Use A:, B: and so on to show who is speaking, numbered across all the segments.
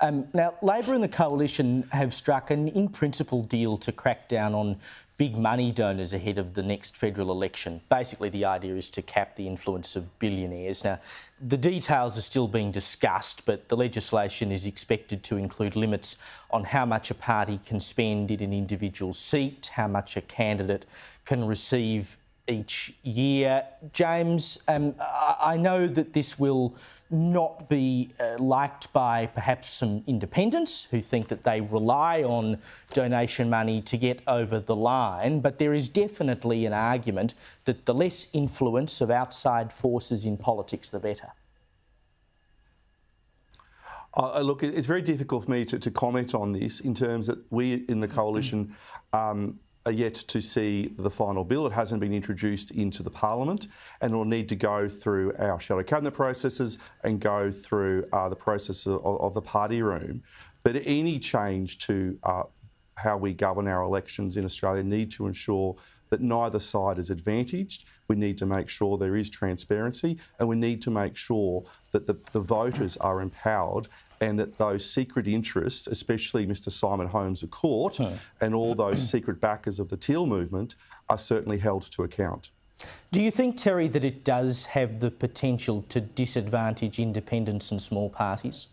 A: Now, Labor and the Coalition have struck an in-principle deal to crack down on big money donors ahead of the next federal election. Basically, the idea is to cap the influence of billionaires. Now, the details are still being discussed, but the legislation is expected to include limits on how much a party can spend in an individual seat, how much a candidate can receive each year. James, I know that this will not be liked by perhaps some independents who think that they rely on donation money to get over the line, but there is definitely an argument that the less influence of outside forces in politics, the better.
B: Look, it's very difficult for me to comment on this in terms that we in the coalition are yet to see the final bill. It hasn't been introduced into the Parliament, and it will need to go through our shadow cabinet processes and go through the process of the party room. But any change to how we govern our elections in Australia need to ensure that neither side is advantaged. We need to make sure there is transparency, and we need to make sure that the voters are empowered and that those secret interests, especially Mr Simon Holmes à Court and all those secret backers of the Teal movement, are certainly held to account.
A: Do you think, Terry, that it does have the potential to disadvantage independents and small parties?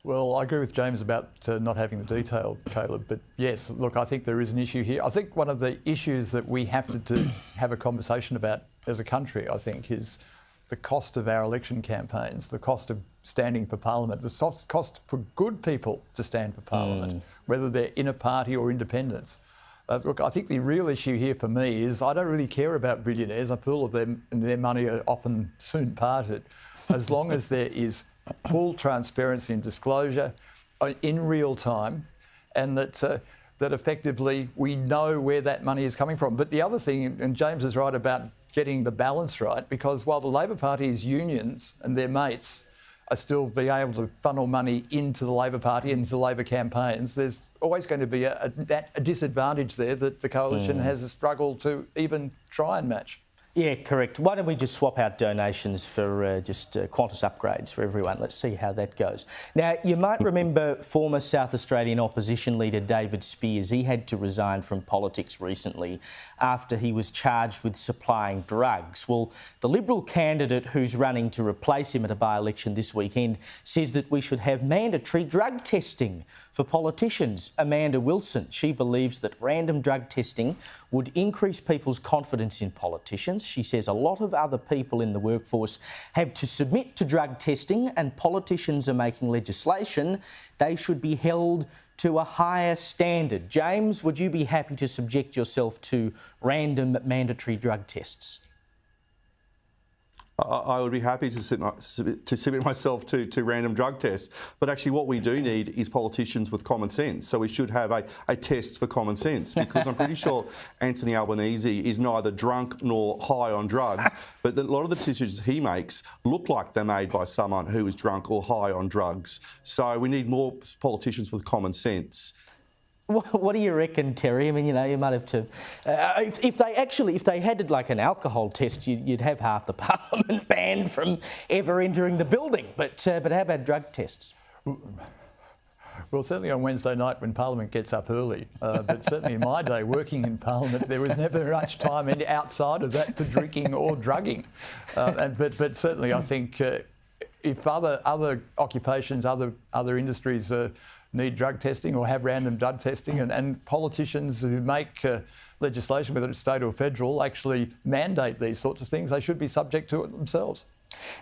C: Well, I agree with James about not having the detail, Caleb, but yes, look, I think there is an issue here. I think one of the issues that we have to have a conversation about as a country, I think, is the cost of our election campaigns, the cost of standing for Parliament, the cost for good people to stand for Parliament, whether they're in a party or independents. Look, I think the real issue here for me is I don't really care about billionaires. A pool of them and their money are often soon parted. As long as there is full transparency and disclosure in real time, and that effectively we know where that money is coming from. But the other thing, and James is right about getting the balance right, because while the Labor Party's unions and their mates are still being able to funnel money into the Labor Party and into Labor campaigns, there's always going to be a disadvantage there that the coalition has a struggle to even try and match.
A: Yeah, correct. Why don't we just swap out donations for just Qantas upgrades for everyone? Let's see how that goes. Now, you might remember former South Australian opposition leader David Spears. He had to resign from politics recently after he was charged with supplying drugs. Well, the Liberal candidate who's running to replace him at a by-election this weekend says that we should have mandatory drug testing for politicians. Amanda Wilson, she believes that random drug testing would increase people's confidence in politicians. She says a lot of other people in the workforce have to submit to drug testing, and politicians are making legislation. They should be held to a higher standard. James, would you be happy to subject yourself to random mandatory drug tests?
B: I would be happy to submit myself to random drug tests. But actually what we do need is politicians with common sense. So we should have a test for common sense, because I'm pretty sure Anthony Albanese is neither drunk nor high on drugs, but a lot of the decisions he makes look like they're made by someone who is drunk or high on drugs. So we need more politicians with common sense.
A: What do you reckon, Terry? I mean, you know, you might have to... if they had like an alcohol test, you'd have half the Parliament banned from ever entering the building. But how about drug tests?
C: Well, certainly on Wednesday night when Parliament gets up early, but certainly in my day working in Parliament, there was never much time outside of that for drinking or drugging. But certainly I think if other occupations, other industries need drug testing or have random drug testing, and politicians who make legislation, whether it's state or federal, actually mandate these sorts of things, they should be subject to it themselves.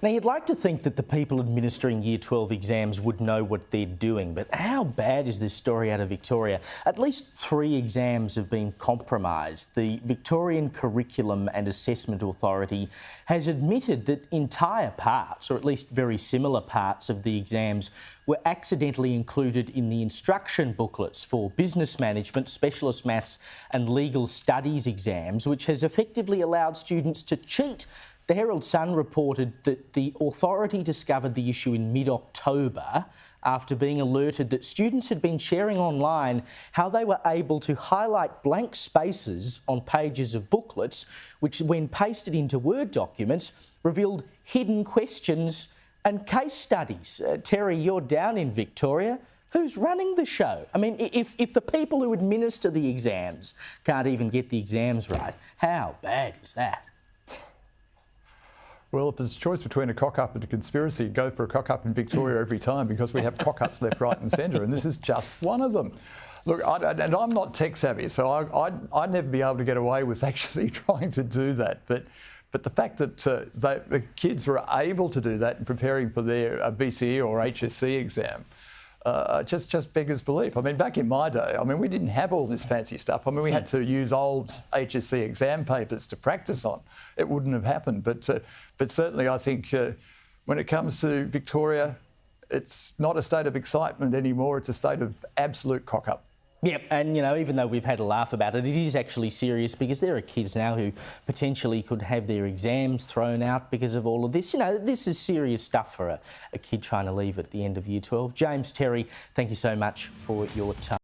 A: Now, you'd like to think that the people administering Year 12 exams would know what they're doing, but how bad is this story out of Victoria? At least 3 exams have been compromised. The Victorian Curriculum and Assessment Authority has admitted that entire parts, or at least very similar parts of the exams, were accidentally included in the instruction booklets for business management, specialist maths and legal studies exams, which has effectively allowed students to cheat. The Herald Sun reported that the authority discovered the issue in mid-October after being alerted that students had been sharing online how they were able to highlight blank spaces on pages of booklets, which, when pasted into Word documents, revealed hidden questions And case studies. Terry, you're down in Victoria. Who's running the show? I mean, if the people who administer the exams can't even get the exams right, how bad is that?
C: Well, if it's a choice between a cock-up and a conspiracy, go for a cock-up in Victoria every time, because we have cock-ups left, right and centre, and this is just one of them. Look, and I'm not tech savvy, so I'd never be able to get away with actually trying to do that. But the fact that the kids were able to do that and preparing for their BCE or HSC exam just beggars belief. I mean, back in my day, I mean, we didn't have all this fancy stuff. I mean, we had to use old HSC exam papers to practice on. It wouldn't have happened. But certainly, I think when it comes to Victoria, it's not a state of excitement anymore. It's a state of absolute cock-up.
A: Yep, and, you know, even though we've had a laugh about it, it is actually serious, because there are kids now who potentially could have their exams thrown out because of all of this. You know, this is serious stuff for a kid trying to leave at the end of Year 12. James, Terry, thank you so much for your time.